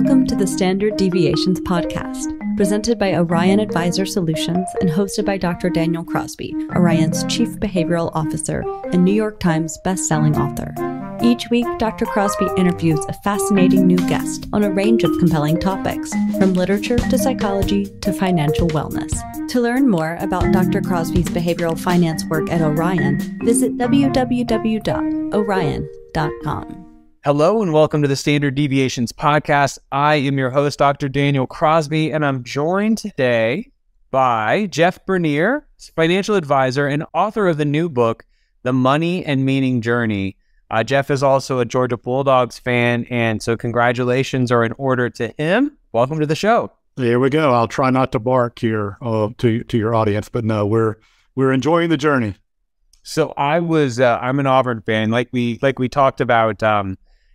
Welcome to the Standard Deviations podcast, presented by Orion Advisor Solutions and hosted by Dr. Daniel Crosby, Orion's Chief Behavioral Officer and New York Times bestselling author. Each week, Dr. Crosby interviews a fascinating new guest on a range of compelling topics, from literature to psychology to financial wellness. To learn more about Dr. Crosby's behavioral finance work at Orion, visit www.orion.com. Hello and welcome to the Standard Deviations podcast. I am your host, Dr. Daniel Crosby, and I'm joined today by Jeff Bernier, financial advisor and author of the new book, The Money and Meaning Journey. Jeff is also a Georgia Bulldogs fan, and so congratulations are in order to him. Welcome to the show. There we go. I'll try not to bark here to your audience, but no, we're enjoying the journey. So I'm an Auburn fan, like we talked about.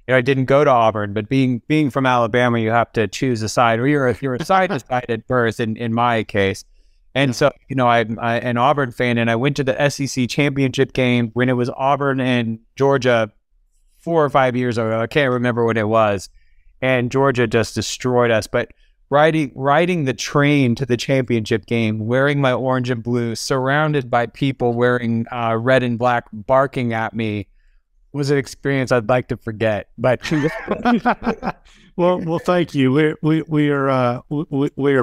I didn't go to Auburn, but being from Alabama, you have to choose a side, or you're a side at birth in my case. And so, I'm an Auburn fan, and I went to the SEC championship game when it was Auburn and Georgia 4 or 5 years ago. I can't remember what it was. And Georgia just destroyed us. But riding the train to the championship game, wearing my orange and blue, surrounded by people wearing red and black, barking at me, was an experience I'd like to forget. But well, thank you. We are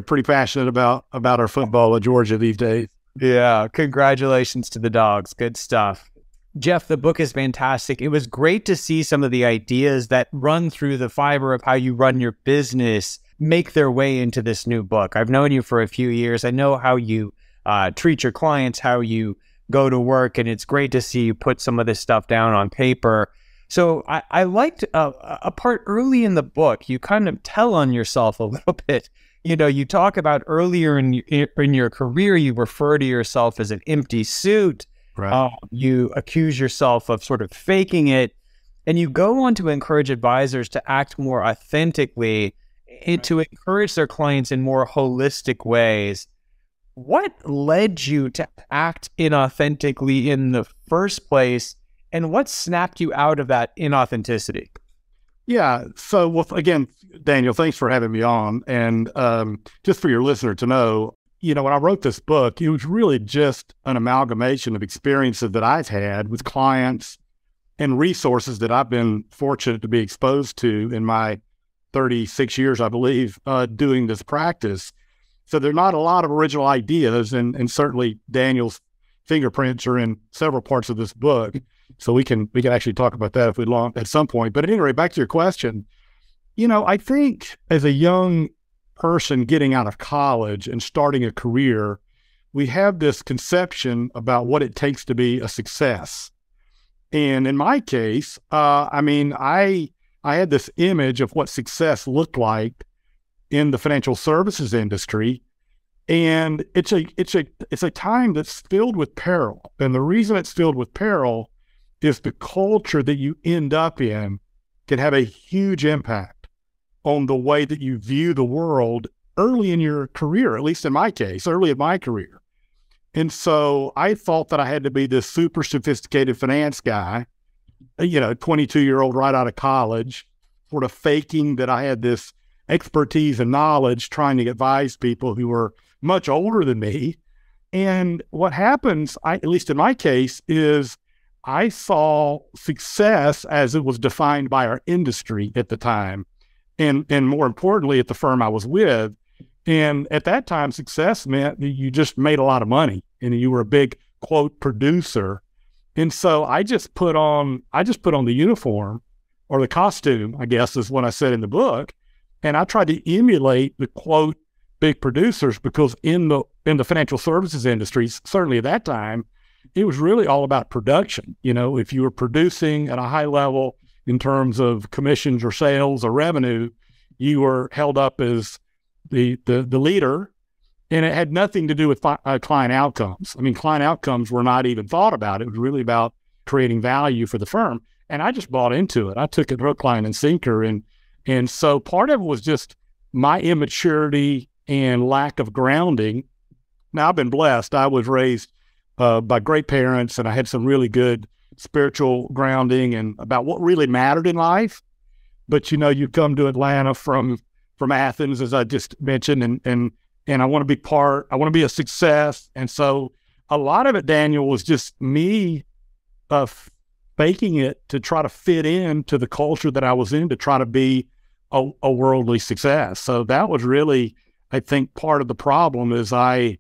pretty passionate about our football at Georgia these days. Yeah, congratulations to the Dogs. Good stuff. Jeff, the book is fantastic. It was great to see some of the ideas that run through the fiber of how you run your business make their way into this new book. I've known you for a few years. I know how you treat your clients, how you go to work, and it's great to see you put some of this stuff down on paper. So I liked a part early in the book. You kind of tell on yourself a little bit. You talk about earlier in your career, you refer to yourself as an empty suit. Right. You accuse yourself of sort of faking it, and you go on to encourage advisors to act more authentically and to encourage their clients in more holistic ways. What led you to act inauthentically in the first place, and what snapped you out of that inauthenticity? Yeah. So, well, again, Daniel, thanks for having me on. And just for your listener to know, when I wrote this book, it was really just an amalgamation of experiences that I've had with clients and resources that I've been fortunate to be exposed to in my 36 years, I believe, doing this practice. So there are not a lot of original ideas, and certainly Daniel's fingerprints are in several parts of this book. So we can actually talk about that if we'd like at some point. But anyway, back to your question, I think as a young person getting out of college and starting a career, we have this conception about what it takes to be a success. And in my case, I had this image of what success looked like in the financial services industry, and it's a time that's filled with peril. And the reason it's filled with peril is the culture that you end up in can have a huge impact on the way that you view the world early in your career, at least in my case, early in my career. And so I thought that I had to be this super sophisticated finance guy, 22-year-old right out of college, sort of faking that I had this expertise and knowledge trying to advise people who were much older than me. And what happens, at least in my case, is I saw success as it was defined by our industry at the time, and more importantly, at the firm I was with. And at that time, success meant that you just made a lot of money and you were a big, quote, producer. And so I just put on the uniform, or the costume, I guess is what I said in the book. And I tried to emulate the, quote, big producers, because in the financial services industry, certainly at that time, it was really all about production. If you were producing at a high level in terms of commissions or sales or revenue, you were held up as the leader, and it had nothing to do with client outcomes. Client outcomes were not even thought about. It was really about creating value for the firm. And I just bought into it. I took it hook, line, and sinker. And so part of it was just my immaturity and lack of grounding. Now, I've been blessed. I was raised by great parents, and I had some really good spiritual grounding and about what really mattered in life. But, you come to Atlanta from from Athens, as I just mentioned, and I want to be I want to be a success. And so a lot of it, Daniel, was just me faking it to try to fit into the culture that I was in, to try to be a worldly success. So that was really, I think, part of the problem is I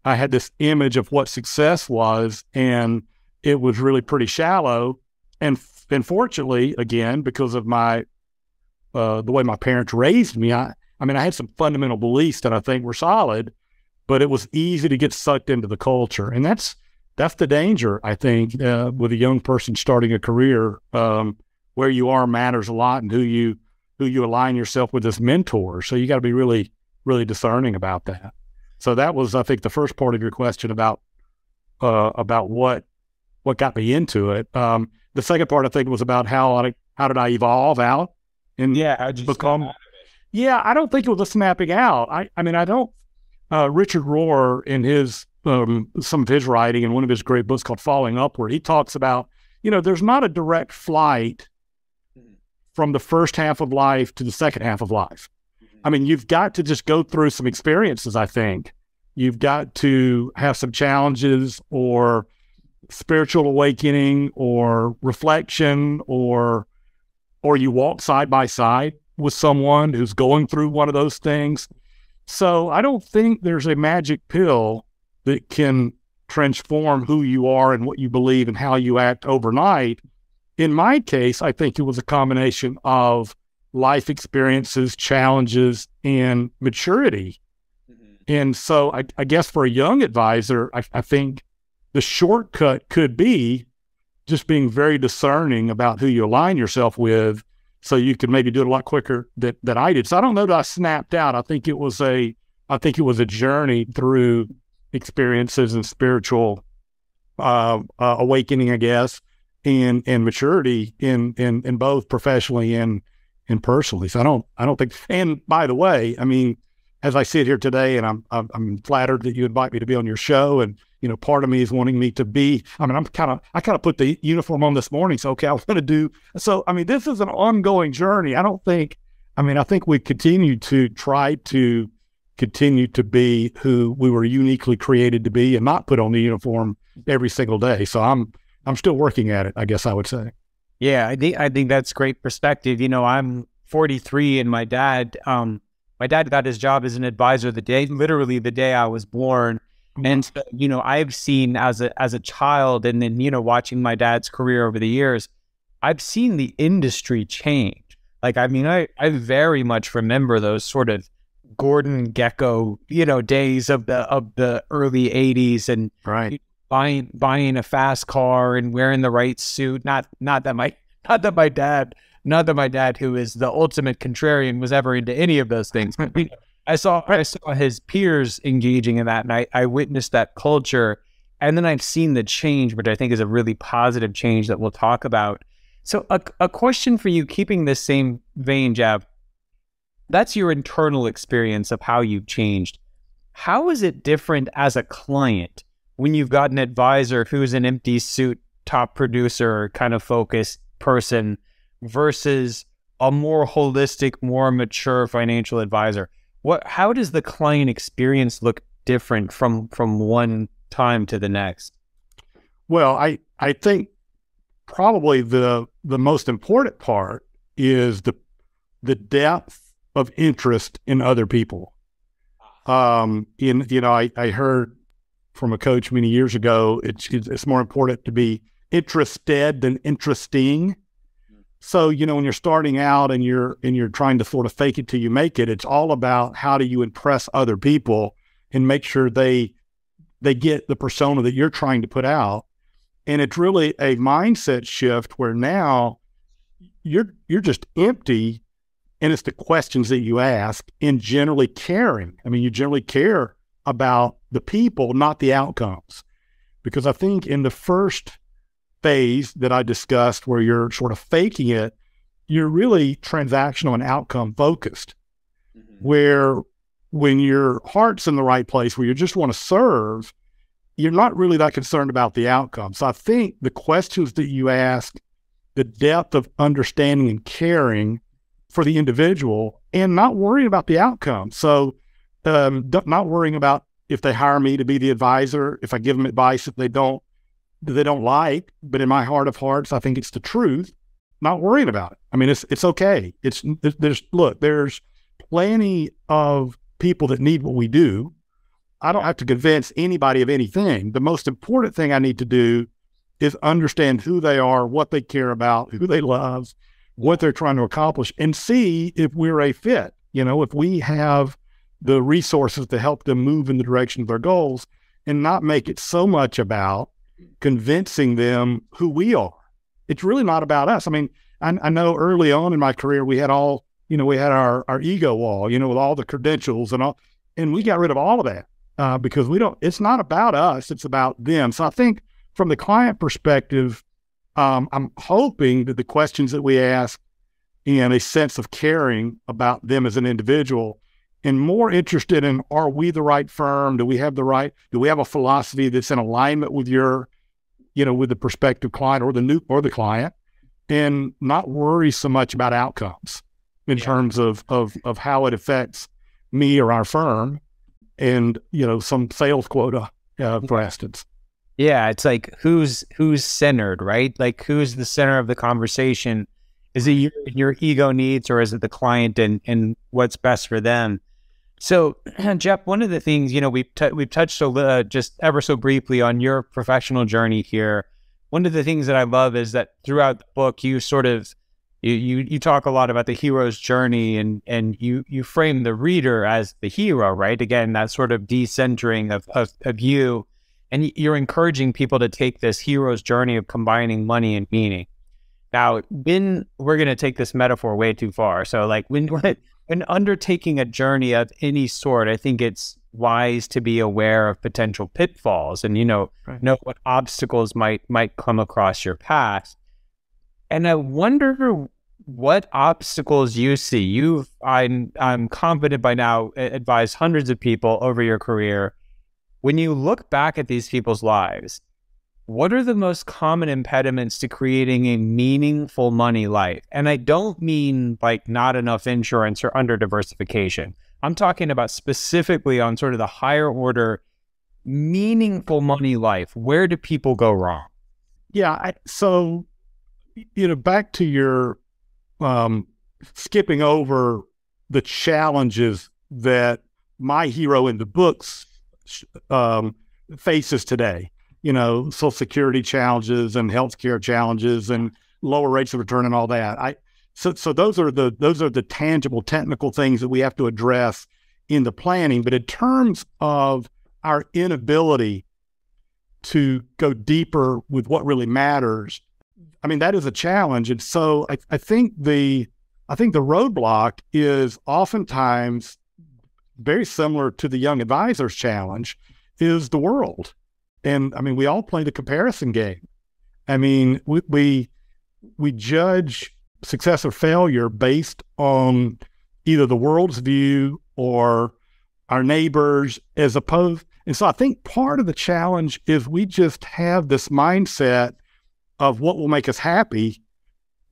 had this image of what success was, and it was really pretty shallow. And fortunately, again, because of my the way my parents raised me, I mean, I had some fundamental beliefs that I think were solid, but it was easy to get sucked into the culture. And that's the danger, I think, with a young person starting a career. Where you are matters a lot, and who you align yourself with as mentors. So you got to be really, really discerning about that. So that was, I think, the first part of your question about what got me into it. The second part, I think, was about how did I evolve out and become. Yeah, I don't think it was a snapping out. I mean, I don't. Richard Rohr, in his some of his writing in one of his great books called Falling Upward, he talks about, there's not a direct flight from the first half of life to the second half of life. I mean, you've got to just go through some experiences, I think. You've got to have some challenges or spiritual awakening or reflection, or you walk side by side with someone who's going through one of those things. So I don't think there's a magic pill that can transform who you are and what you believe and how you act overnight. In my case, I think it was a combination of life experiences, challenges, and maturity. And so I guess for a young advisor, I think the shortcut could be just being very discerning about who you align yourself with, so you can maybe do it a lot quicker than I did. So I don't know that I snapped out. I think it was a journey through experiences and spiritual awakening, I guess, and maturity in both professionally and personally. So I don't think. And by the way, I mean, as I sit here today, and I'm flattered that you invite me to be on your show, and part of me is wanting me to be. I mean, I kind of put the uniform on this morning, so okay, I want to do. So I mean, this is an ongoing journey. I think we continue to try to continue to be who we were uniquely created to be, and not put on the uniform every single day. So I'm still working at it, I guess I would say. Yeah, I think that's great perspective. I'm 43, and my dad got his job as an advisor literally the day I was born. And so, I've seen as a child, and then, watching my dad's career over the years, I've seen the industry change. Like, I mean, I very much remember those sort of Gordon Gekko, days of the early 80s, and right. Buying a fast car and wearing the right suit. Not that my dad, who is the ultimate contrarian, was ever into any of those things. I saw his peers engaging in that, and I witnessed that culture. And then I've seen the change, which I think is a really positive change that we'll talk about. So a question for you, keeping this same vein, Jab, that's your internal experience of how you've changed. How is it different as a client when you've got an advisor who's an empty suit, top producer kind of focused person versus a more holistic, more mature financial advisor? How does the client experience look different from one time to the next? Well, I think probably the most important part is the depth of interest in other people. I heard from a coach many years ago, it's more important to be interested than interesting. So, when you're starting out and you're trying to sort of fake it till you make it, it's all about how do you impress other people and make sure they get the persona that you're trying to put out. And it's really a mindset shift where now you're just empty, and it's the questions that you ask, and generally caring. I mean, you generally care about the people, not the outcomes. Because I think in the first phase that I discussed, where you're sort of faking it, you're really transactional and outcome focused. Where when your heart's in the right place, where you just want to serve, you're not really that concerned about the outcome. So I think the questions that you ask, the depth of understanding and caring, for the individual and not worrying about the outcome. So not worrying about if they hire me to be the advisor, if I give them advice that they don't like, but in my heart of hearts, I think it's the truth, not worrying about it. I mean, it's okay. There's plenty of people that need what we do. I don't have to convince anybody of anything. The most important thing I need to do is understand who they are, what they care about, who they love, what they're trying to accomplish, and see if we're a fit. If we have the resources to help them move in the direction of their goals, and not make it so much about convincing them who we are. It's really not about us. I mean, I know early on in my career, we had our ego wall, with all the credentials and all, and we got rid of all of that because it's not about us, it's about them. So I think from the client perspective, I'm hoping that the questions that we ask and a sense of caring about them as an individual, and more interested in, are we the right firm? Do we have a philosophy that's in alignment with with the prospective client or the client, and not worry so much about outcomes in terms of how it affects me or our firm and, some sales quota, for instance. Yeah. It's like, who's centered, right? Like, who's the center of the conversation? Is it your ego needs, or is it the client and what's best for them? So, Jeff, one of the things, we've touched just ever so briefly on your professional journey here. One of the things that I love is that throughout the book, you sort of, you talk a lot about the hero's journey, and you frame the reader as the hero, right? Again, that sort of decentering of you, and you're encouraging people to take this hero's journey of combining money and meaning. Now, when we're going to take this metaphor way too far, so like when undertaking a journey of any sort, I think it's wise to be aware of potential pitfalls and, know what obstacles might come across your path. And I wonder what obstacles you see. I'm confident by now, advised hundreds of people over your career. When you look back at these people's lives, what are the most common impediments to creating a meaningful money life? And I don't mean like not enough insurance or under diversification. I'm talking about specifically on sort of the higher order, meaningful money life. Where do people go wrong? Yeah. So, back to your skipping over the challenges that my hero in the books faces today. Social Security challenges and healthcare challenges and lower rates of return and all that. So those are the tangible technical things that we have to address in the planning. But in terms of our inability to go deeper with what really matters, I mean, that is a challenge. And so I think the roadblock is oftentimes very similar to the young advisor's challenge, is the world. And I mean, we all play the comparison game. I mean, we judge success or failure based on either the world's view or our neighbors as opposed. And so I think part of the challenge is we just have this mindset of what will make us happy.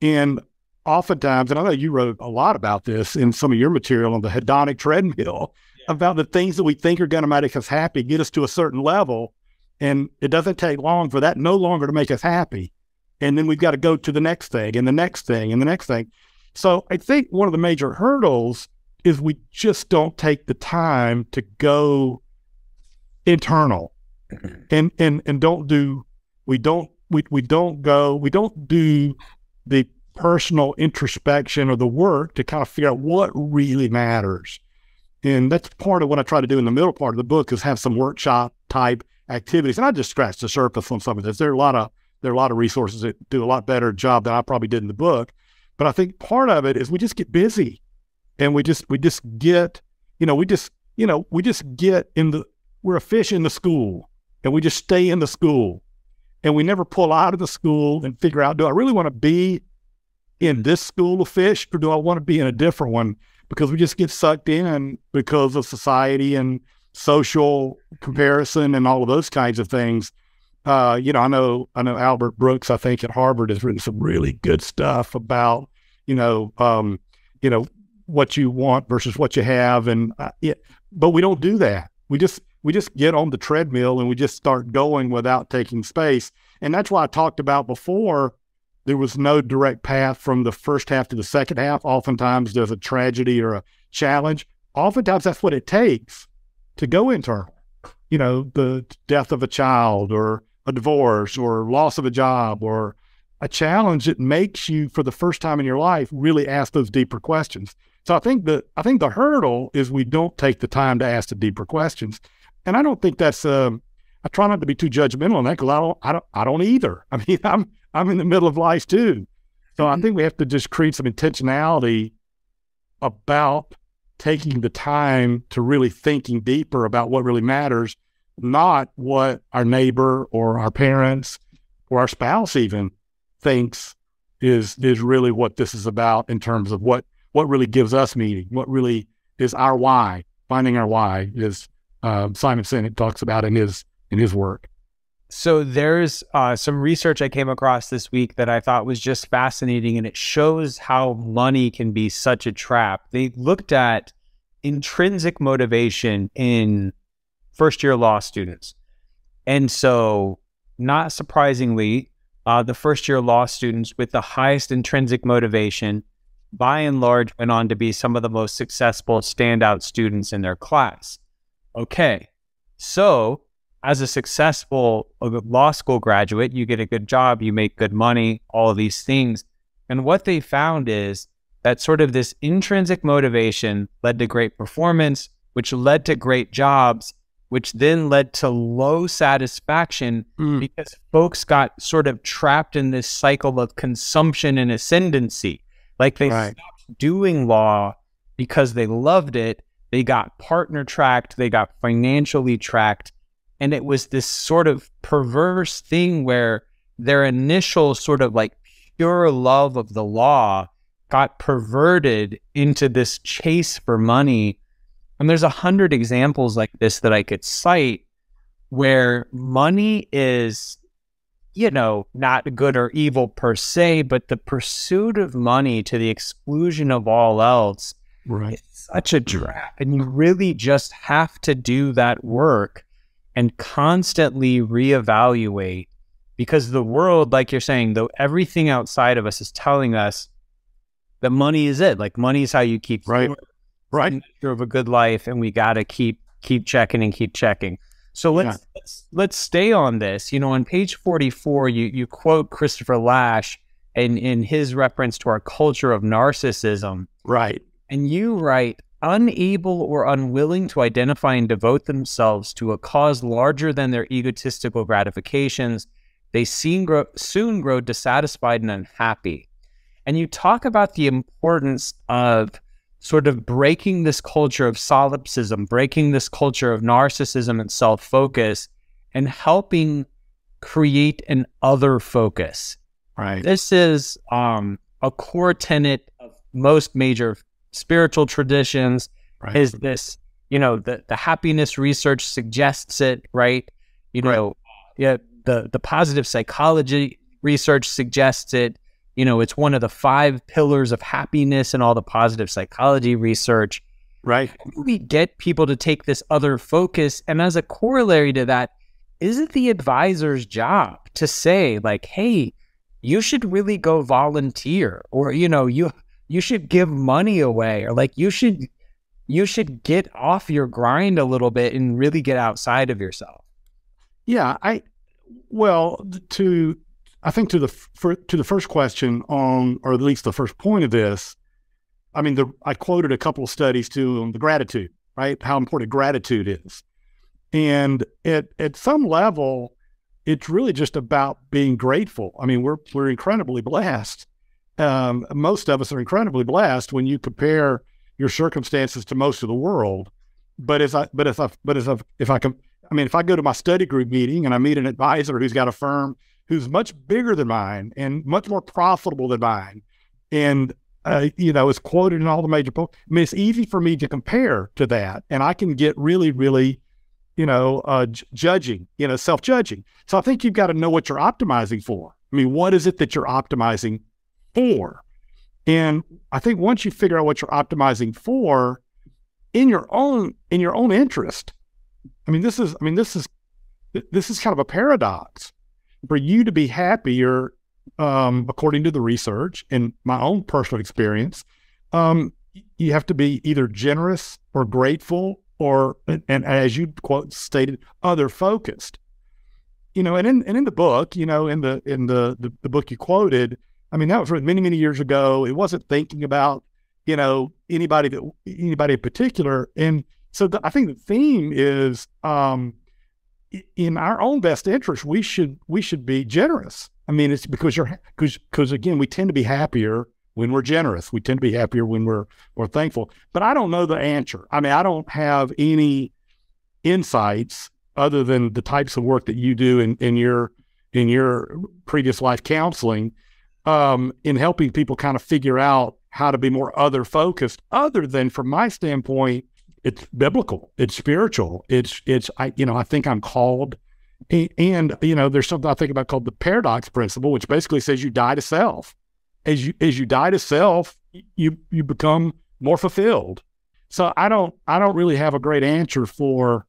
And oftentimes, and I know you wrote a lot about this in some of your material on the hedonic treadmill, about the things that we think are going to make us happy, get us to a certain level. And it doesn't take long for that no longer to make us happy. And then we've got to go to the next thing and the next thing and the next thing. So I think one of the major hurdles is we just don't take the time to go internal and don't do the personal introspection or the work to kind of figure out what really matters. And that's part of what I try to do in the middle part of the book, is have some workshop type activities. And I just scratched the surface on some of this. There are a lot of resources that do a lot better job than I probably did in the book. But I think part of it is we just get busy, and we're a fish in the school, and we just stay in the school, and we never pull out of the school and figure out, do I really want to be in this school of fish, or do I want to be in a different one? Because we just get sucked in because of society and social comparison and all of those kinds of things. I know Albert Brooks, I think at Harvard, has written some really good stuff about, what you want versus what you have. And but we don't do that. We just get on the treadmill and we just start going without taking space. And that's why I talked about before, there was no direct path from the first half to the second half. Oftentimes there's a tragedy or a challenge. Oftentimes that's what it takes to go internal. The death of a child or a divorce or loss of a job or a challenge that makes you, for the first time in your life, really ask those deeper questions. So I think the hurdle is we don't take the time to ask the deeper questions. And I don't think that's, I try not to be too judgmental on that, because I don't either. I mean, I'm in the middle of life too. So I think we have to just create some intentionality about taking the time to really thinking deeper about what really matters, not what our neighbor or our parents or our spouse even thinks is really what this is about in terms of what really gives us meaning, what really is our why. Finding our why is Simon Sinek talks about in his work. So there's some research I came across this week that I thought was just fascinating, and it shows how money can be such a trap. They looked at intrinsic motivation in first-year law students. And so, not surprisingly, the first-year law students with the highest intrinsic motivation, by and large, went on to be some of the most successful standout students in their class. Okay, so as a successful law school graduate, you get a good job, you make good money, all of these things. And what they found is that sort of this intrinsic motivation led to great performance, which led to great jobs, which then led to low satisfaction because folks got sort of trapped in this cycle of consumption and ascendancy. Like they stopped doing law because they loved it. They got partner tracked, they got financially tracked. And it was this sort of perverse thing where their initial sort of like pure love of the law got perverted into this chase for money. And there's 100 examples like this that I could cite where money is, not good or evil per se, but the pursuit of money to the exclusion of all else is such a trap. And you really just have to do that work and constantly reevaluate, because the world, like you're saying, though everything outside of us is telling us that money is it. Like money is how you keep right of a good life, and we got to keep checking and keep checking. So let's stay on this. On page 44, you quote Christopher Lasch in his reference to our culture of narcissism. Right. And you write, unable or unwilling to identify and devote themselves to a cause larger than their egotistical gratifications, they soon grow dissatisfied and unhappy. And you talk about the importance of sort of breaking this culture of solipsism, breaking this culture of narcissism and self-focus, and helping create an other focus. Right. This is a core tenet of most major spiritual traditions. Is this, the happiness research suggests it, right? The positive psychology research suggests it. It's one of the 5 pillars of happiness in all the positive psychology research. Right. How do we get people to take this other focus? And as a corollary to that, is it the advisor's job to say, like, hey, you should really go volunteer, or, you should give money away, or like you should get off your grind a little bit and really get outside of yourself? Yeah, I think to the first question on, or at least the first point of this, I mean, I quoted a couple of studies too on the gratitude, right? How important gratitude is. And at some level, it's really just about being grateful. I mean, we're incredibly blessed. Most of us are incredibly blessed when you compare your circumstances to most of the world. If I go to my study group meeting and I meet an advisor who's got a firm who's much bigger than mine and much more profitable than mine, and is quoted in all the major books, I mean, it's easy for me to compare to that, and I can get really, really, judging, self-judging. So I think you've got to know what you're optimizing for. I mean, what is it that you're optimizing for? And I think once you figure out what you're optimizing for in your own interest, this is kind of a paradox. For you to be happier, according to the research and my own personal experience, you have to be either generous or grateful and as you stated, other focused. And in the book, in the book you quoted, that was many, many years ago. It wasn't thinking about, anybody in particular. And so I think the theme is, in our own best interest, we should be generous. It's because again, we tend to be happier when we're generous. We tend to be happier when we're thankful. But I don't know the answer. I don't have any insights other than the types of work that you do in your previous life counseling, in helping people kind of figure out how to be more other focused, other than from my standpoint, it's biblical, it's spiritual, I think I'm called, and there's something I think about called the paradox principle, which basically says you die to self. As you die to self, you become more fulfilled. So I don't really have a great answer for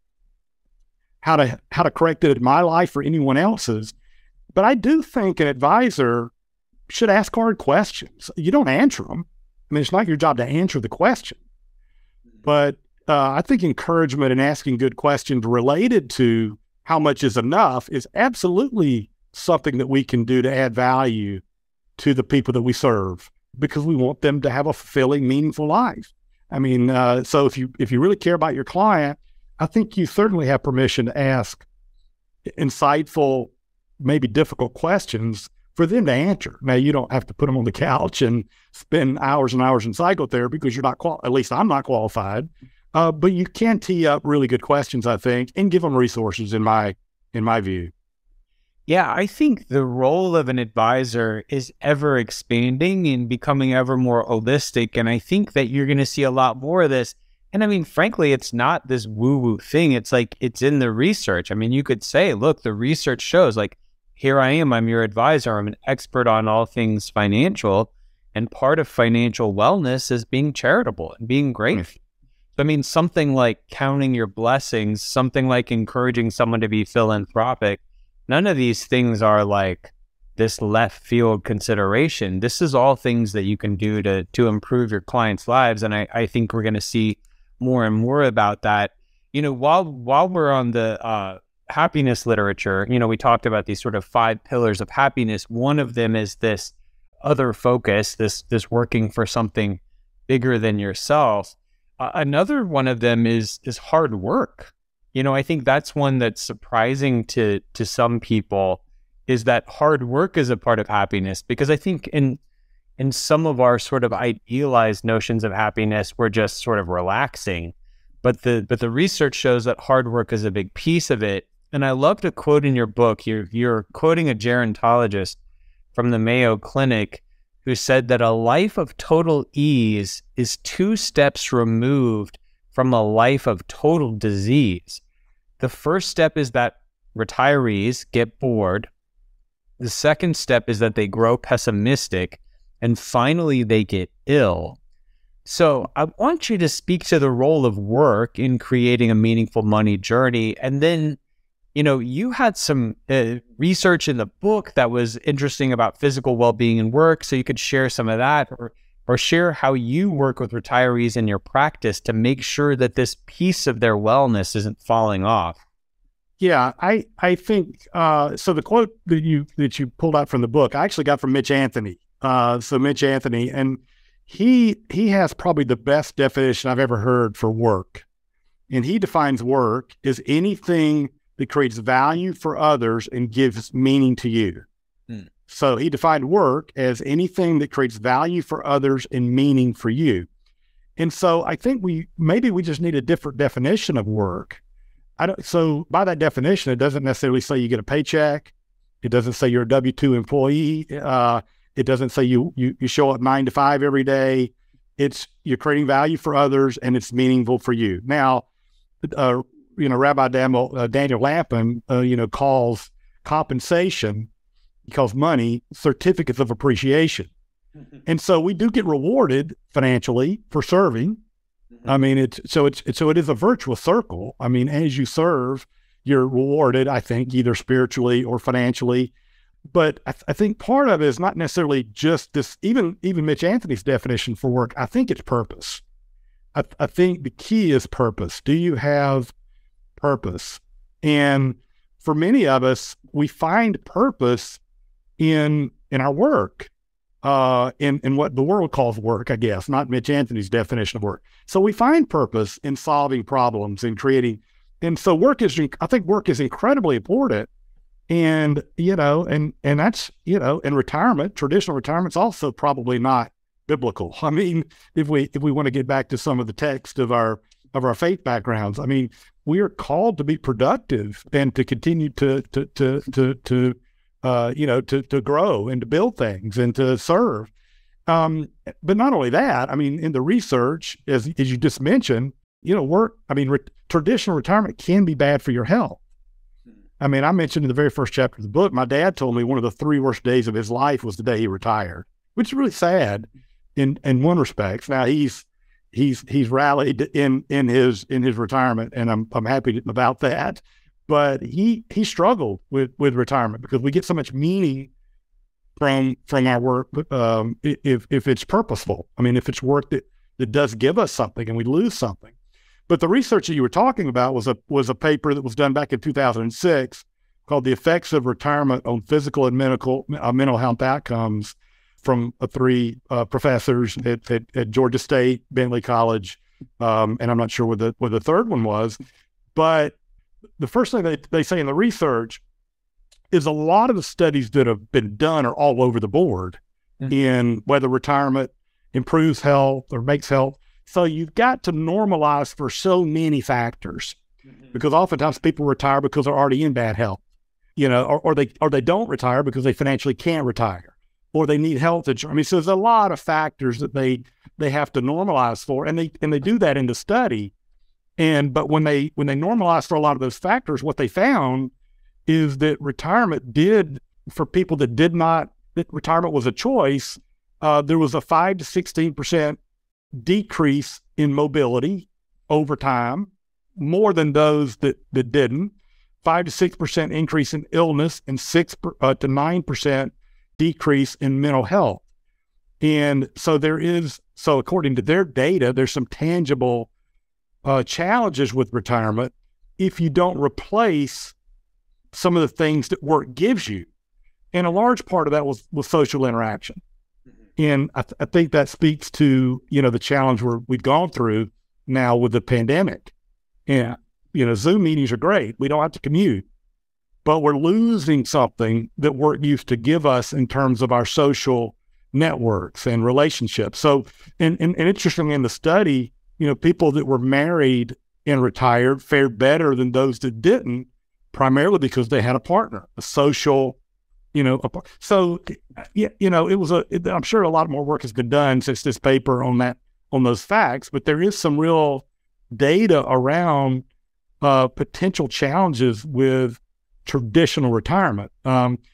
how to correct it in my life or anyone else's, but I do think an advisor should ask hard questions. You don't answer them. It's not your job to answer the question, but I think encouragement and asking good questions related to how much is enough is absolutely something that we can do to add value to the people that we serve, because we want them to have a fulfilling, meaningful life. So if you really care about your client, I think you certainly have permission to ask insightful, maybe difficult questions for them to answer. Now, you don't have to put them on the couch and spend hours and hours in psychotherapy, because you're not at least I'm not qualified. But you can tee up really good questions, I think, and give them resources in my view. Yeah, I think the role of an advisor is ever expanding and becoming ever more holistic. And I think that you're going to see a lot more of this. And frankly, it's not this woo-woo thing. It's like, it's in the research. You could say, look, the research shows, like, here I am, I'm your advisor. I'm an expert on all things financial. And part of financial wellness is being charitable and being grateful. Something like counting your blessings, something like encouraging someone to be philanthropic, none of these things are like this left field consideration. This is all things that you can do to improve your clients' lives. And I think we're going to see more and more about that. While we're on the happiness literature, we talked about these sort of 5 pillars of happiness. One of them is this other focus, this working for something bigger than yourself. Another one of them is hard work. I think that's one that's surprising to some people, is that hard work is a part of happiness, because I think in some of our sort of idealized notions of happiness, we're just sort of relaxing. But the research shows that hard work is a big piece of it. And I love to quote in your book, you're quoting a gerontologist from the Mayo Clinic who said that a life of total ease is 2 steps removed from a life of total disease. The first step is that retirees get bored. The second step is that they grow pessimistic. And finally, they get ill. So I want you to speak to the role of work in creating a meaningful money journey. And then, you had some research in the book that was interesting about physical well-being and work. So you could share some of that, or share how you work with retirees in your practice to make sure that this piece of their wellness isn't falling off. Yeah, I think so. The quote that you pulled out from the book, I actually got from Mitch Anthony. So Mitch Anthony, and he has probably the best definition I've ever heard for work. And he defines work as anything that creates value for others and gives meaning to you. So he defined work as anything that creates value for others and meaning for you. And so I think we just need a different definition of work. So by that definition, it doesn't necessarily say you get a paycheck. It doesn't say you're a W-2 employee. It doesn't say you show up 9 to 5 every day. It's you're creating value for others and it's meaningful for you. Now, Rabbi Daniel Lampin, calls compensation, he calls money certificates of appreciation. And so we do get rewarded financially for serving. I mean, it is a virtuous circle. I mean, as you serve, you're rewarded, I think, either spiritually or financially. But I think part of it is not necessarily just this, even Mitch Anthony's definition for work. I think it's purpose. I think the key is purpose. Do you have purpose? And for many of us, we find purpose in our work, in what the world calls work, I guess, not Mitch Anthony's definition of work. So we find purpose in solving problems and creating. And so I think work is incredibly important. And, and that's, in retirement, traditional retirement's also probably not biblical. I mean, if we want to get back to some of the text of our faith backgrounds, I mean, we are called to be productive and to continue to grow and to build things and to serve. But not only that, I mean, in the research, as you just mentioned, traditional retirement can be bad for your health. I mean, I mentioned in the very first chapter of the book, my dad told me one of the 3 worst days of his life was the day he retired, which is really sad in one respect. Now he's rallied in his retirement, and I'm happy about that. But he struggled with retirement because we get so much meaning from our work if it's purposeful. I mean, if it's work that does give us something and we lose something. But the research that you were talking about was a paper that was done back in 2006 called "The Effects of Retirement on Physical and Mental Health Outcomes" from 3 professors at Georgia State, Bentley College, and I'm not sure what the third one was. But the first thing they say in the research is a lot of the studies that have been done are all over the board in whether retirement improves health or makes health. So you've got to normalize for so many factors, because oftentimes people retire because they're already in bad health, or they don't retire because they financially can't retire, or they need health insurance. I mean, so there's a lot of factors that they have to normalize for, and they do that in the study. But when they normalize for a lot of those factors, what they found is that retirement for people that retirement was a choice, there was a 5 to 16% decrease in mobility over time, more than those that didn't. 5 to 6% increase in illness, and 6 to 9% decrease in mental health. And so according to their data, there's some tangible challenges with retirement if you don't replace some of the things that work gives you. And a large part of that was social interaction. And I think that speaks to, the challenge we've gone through now with the pandemic. And, Zoom meetings are great. We don't have to commute, but we're losing something that work used to give us in terms of our social networks and relationships. So, and interestingly in the study, people that were married and retired fared better than those that didn't, primarily because they had a partner, a social, so, I'm sure a lot more work has been done since this paper on those facts, but there is some real data around potential challenges with traditional retirement.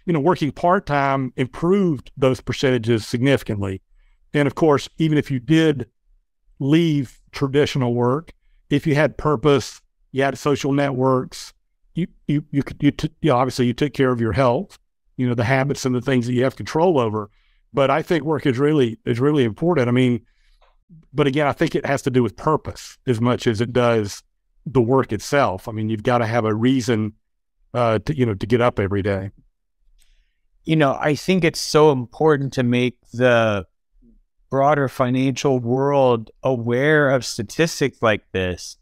Working part-time improved those percentages significantly. And of course, even if you did leave traditional work, if you had purpose, you had social networks, obviously you took care of your health, the habits and the things that you have control over. But I think work is really important. I mean, but again, I think it has to do with purpose as much as it does the work itself. I mean, you've got to have a reason to get up every day. I think it's so important to make the broader financial world aware of statistics like this,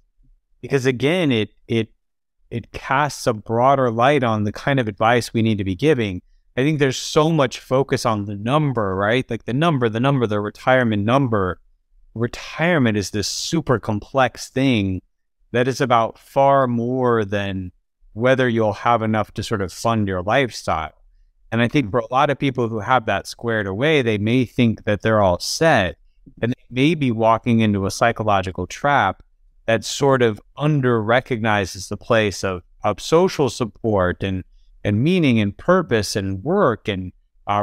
because again, it casts a broader light on the kind of advice we need to be giving. I think there's so much focus on the number, right? Like the retirement number. Retirement is this super complex thing that is about far more than whether you'll have enough to sort of fund your lifestyle. And I think for a lot of people who have that squared away, they may think that they're all set, and they may be walking into a psychological trap that sort of under-recognizes the place of social support and meaning and purpose and work and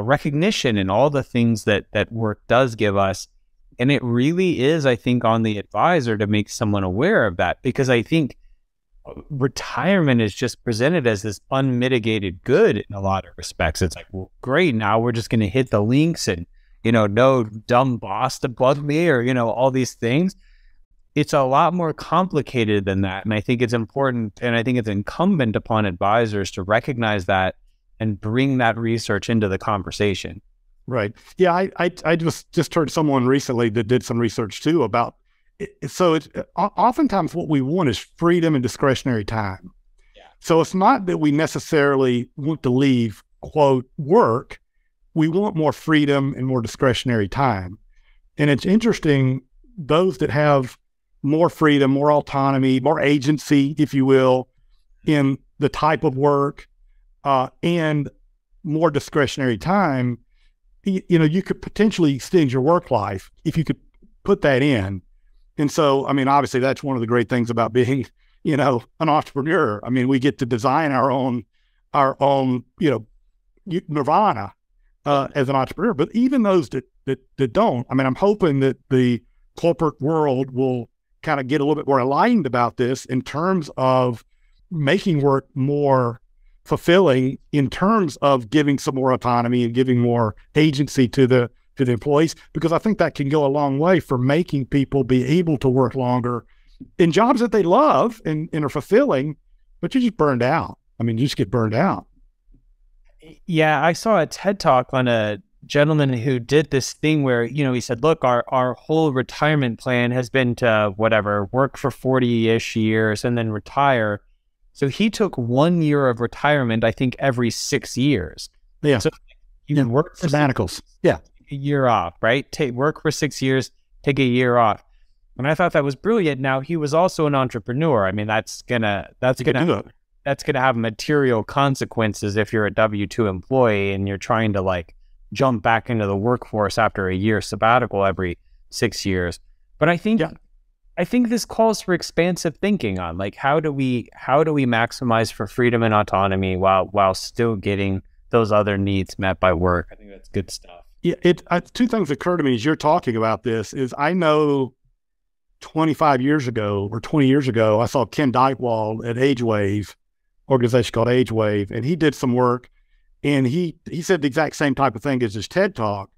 recognition and all the things that work does give us. And it really is, I think, on the advisor to make someone aware of that, because I think retirement is just presented as this unmitigated good in a lot of respects. It's like, well, great, now we're just going to hit the links and, no dumb boss to bug me or, all these things. It's a lot more complicated than that. And I think it's important, and I think it's incumbent upon advisors to recognize that and bring that research into the conversation. Right. Yeah, I just heard someone recently that did some research too about it. So it's oftentimes what we want is freedom and discretionary time. Yeah. So it's not that we necessarily want to leave, quote, work. We want more freedom and more discretionary time. And it's interesting, those that have more freedom, more autonomy, more agency, if you will, in the type of work, and more discretionary time, you could potentially extend your work life if you could put that in. And so, I mean, obviously that's one of the great things about being, an entrepreneur. I mean, we get to design our own, nirvana, as an entrepreneur. But even those that don't, I mean, I'm hoping that the corporate world will kind of get a little bit more enlightened about this in terms of making work more fulfilling, in terms of giving some more autonomy and giving more agency to the employees, because I think that can go a long way for making people be able to work longer in jobs that they love and are fulfilling, but you're just burned out. I mean, you just get burned out. Yeah, I saw a TED Talk on a gentleman who did this thing where, he said, look, our whole retirement plan has been to work for 40-ish years and then retire. So he took 1 year of retirement, I think, every 6 years. Yeah. So you can work for sabbaticals. Yeah. A year off, right? Work for 6 years, take a year off. And I thought that was brilliant. Now, he was also an entrepreneur. I mean, that's gonna have material consequences if you're a W-2 employee and you're trying to jump back into the workforce after a year sabbatical every 6 years. But I think this calls for expansive thinking on how do we maximize for freedom and autonomy while still getting those other needs met by work. I think that's good stuff. Yeah, two things occur to me as you're talking about this. Is I know 25 years ago or 20 years ago, I saw Ken Dykewald at AgeWave, organization called AgeWave, and he did some work, and he said the exact same type of thing as his TED Talk.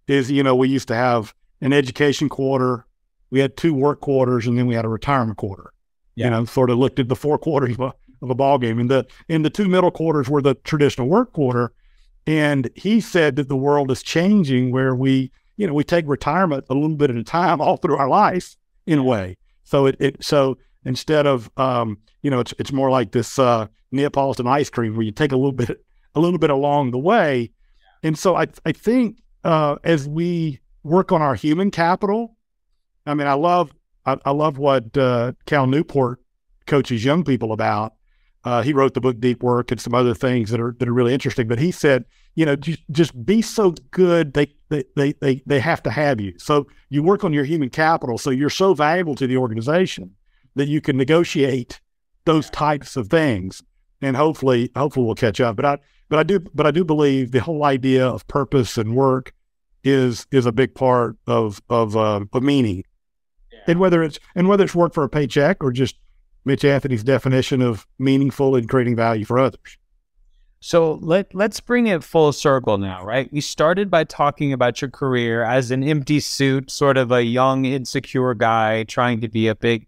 Is we used to have an education quarter, we had 2 work quarters, and then we had a retirement quarter. Yeah. Sort of looked at the 4 quarters of a ball game, and the 2 middle quarters were the traditional work quarter. And he said that the world is changing where we take retirement a little bit at a time all through our life in a way. So so instead of, it's more like this Neapolitan ice cream where you take a little bit along the way. And so I think as we work on our human capital, I mean, I love what Cal Newport coaches young people about. He wrote the book Deep Work and some other things that are really interesting. But he said, just be so good they have to have you. So you work on your human capital, so you're so valuable to the organization that you can negotiate those types of things, and hopefully we'll catch up. But I do believe the whole idea of purpose and work is a big part of meaning, yeah. and whether it's work for a paycheck or just Mitch Anthony's definition of meaningful and creating value for others. So let's bring it full circle now, right? We started by talking about your career as an empty suit, sort of a young, insecure guy trying to be a big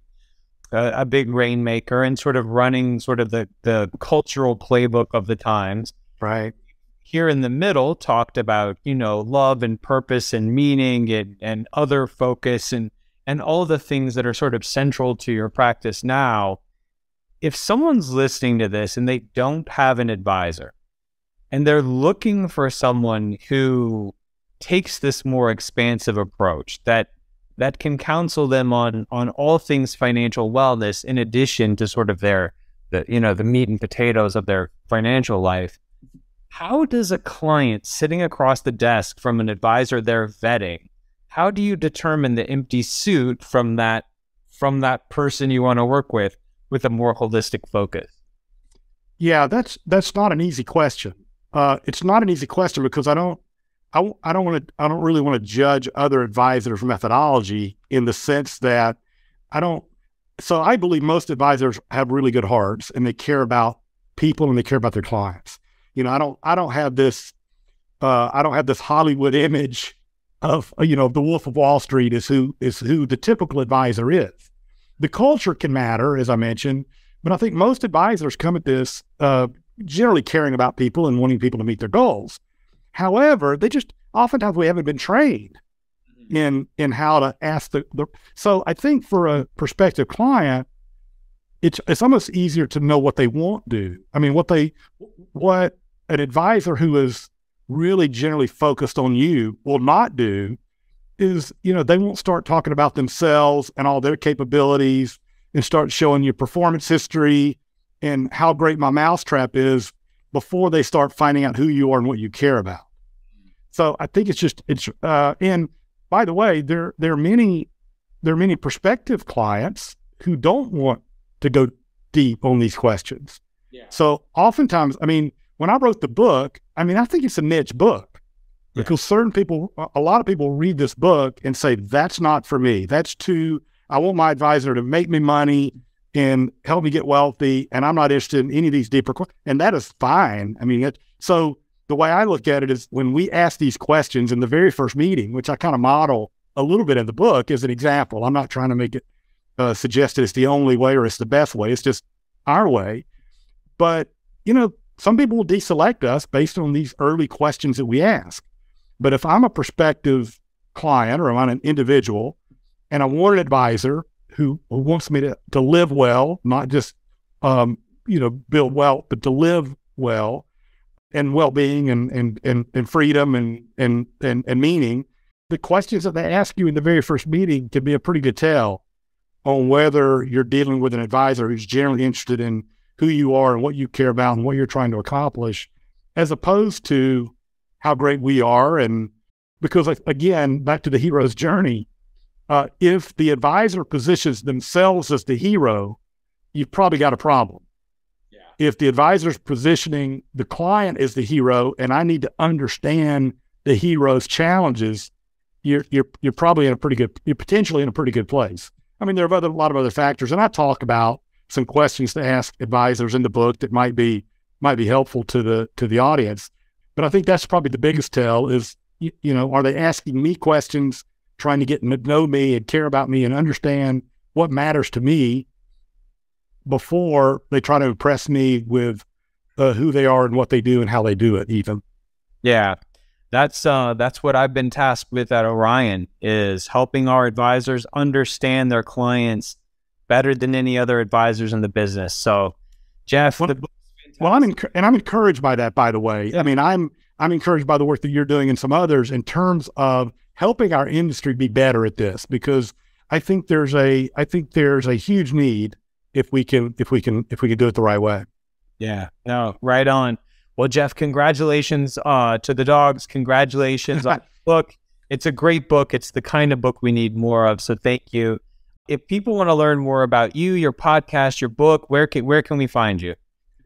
rainmaker and sort of running sort of the cultural playbook of the times. Right. Here in the middle, talked about, love and purpose and meaning and other focus and all the things that are sort of central to your practice now. If someone's listening to this and they don't have an advisor and they're looking for someone who takes this more expansive approach that can counsel them on all things financial wellness, in addition to sort of the meat and potatoes of their financial life, how does a client sitting across the desk from an advisor they're vetting, how do you determine the empty suit from that person you want to work with a more holistic focus? Yeah, that's not an easy question. it's not an easy question because I don't really want to judge other advisors' methodology in the sense that so I believe most advisors have really good hearts and they care about people and they care about their clients. I don't have this Hollywood image of, the Wolf of Wall Street is who the typical advisor is. The culture can matter, as I mentioned, but I think most advisors come at this generally caring about people and wanting people to meet their goals. However, oftentimes we haven't been trained in how to ask so I think for a prospective client, it's almost easier to know what they won't do. I mean, what an advisor who is really generally focused on you will not do is, they won't start talking about themselves and all their capabilities and start showing you performance history and how great my mousetrap is before they start finding out who you are and what you care about. So I think and by the way, there are many prospective clients who don't want to go deep on these questions. Yeah. So oftentimes, when I wrote the book, I think it's a niche book because a lot of people read this book and say, that's not for me. I want my advisor to make me money and help me get wealthy. And I'm not interested in any of these deeper questions. And that is fine. So the way I look at it is when we ask these questions in the very first meeting, which I kind of model a little bit in the book as an example. I'm not trying to make it suggest that it's the only way or it's the best way. It's just our way. But, some people will deselect us based on these early questions that we ask. But if I'm a prospective client or I'm an individual and I want an advisor who wants me to live well, not just, build wealth, but to live well and well-being and freedom and meaning, the questions that they ask you in the very first meeting can be a pretty good tell on whether you're dealing with an advisor who's generally interested in who you are and what you care about and what you're trying to accomplish, as opposed to how great we are. And because, again, back to the hero's journey, if the advisor positions themselves as the hero, you've probably got a problem. Yeah. If the advisor's positioning the client as the hero and I need to understand the hero's challenges, you're probably you're potentially in a pretty good place. There are a lot of other factors, and I talk about some questions to ask advisors in the book that might be helpful to the audience. But I think that's probably the biggest tell is, are they asking me questions, trying to get to know me and care about me and understand what matters to me before they try to impress me with who they are and what they do and how they do it even. Yeah. That's what I've been tasked with at Orion, is helping our advisors understand their clients better than any other advisors in the business. So, Jeff, I'm encouraged by that, by the way. Yeah. I'm encouraged by the work that you're doing and some others in terms of helping our industry be better at this, because I think there's a huge need if we can do it the right way. Yeah, no, right on. Well, Jeff, congratulations to the dogs. Congratulations on the book. It's a great book. It's the kind of book we need more of. So thank you. If people want to learn more about you, your podcast, your book, where can we find you?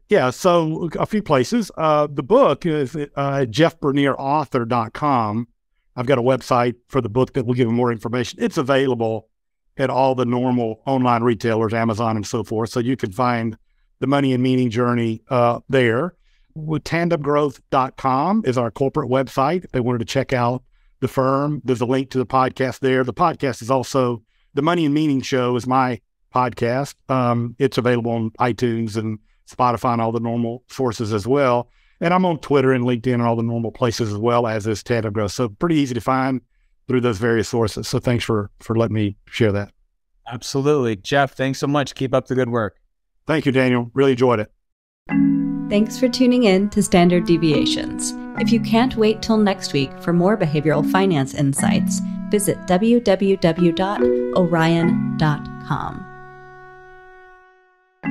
Yeah, so a few places. The book is at jeffbernierauthor.com. I've got a website for the book that will give you more information. It's available at all the normal online retailers, Amazon and so forth. So you can find the Money and Meaning Journey there. With TandemGrowth.com is our corporate website. If they wanted to check out the firm, there's a link to the podcast there. The podcast is also, the Money and Meaning Show is my podcast. It's available on iTunes and Spotify and all the normal sources as well. And I'm on Twitter and LinkedIn and all the normal places as well, as is Tandem Growth. So pretty easy to find through those various sources. So thanks for letting me share that. Absolutely. Jeff, thanks so much. Keep up the good work. Thank you, Daniel. Really enjoyed it. Thanks for tuning in to Standard Deviations. If you can't wait till next week for more behavioral finance insights, visit www.orion.com.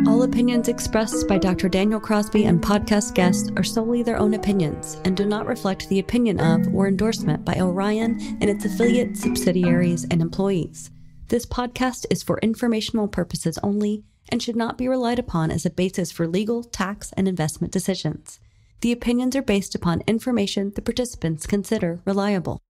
All opinions expressed by Dr. Daniel Crosby and podcast guests are solely their own opinions and do not reflect the opinion of or endorsement by Orion and its affiliates, subsidiaries, and employees. This podcast is for informational purposes only and should not be relied upon as a basis for legal, tax, and investment decisions. The opinions are based upon information the participants consider reliable.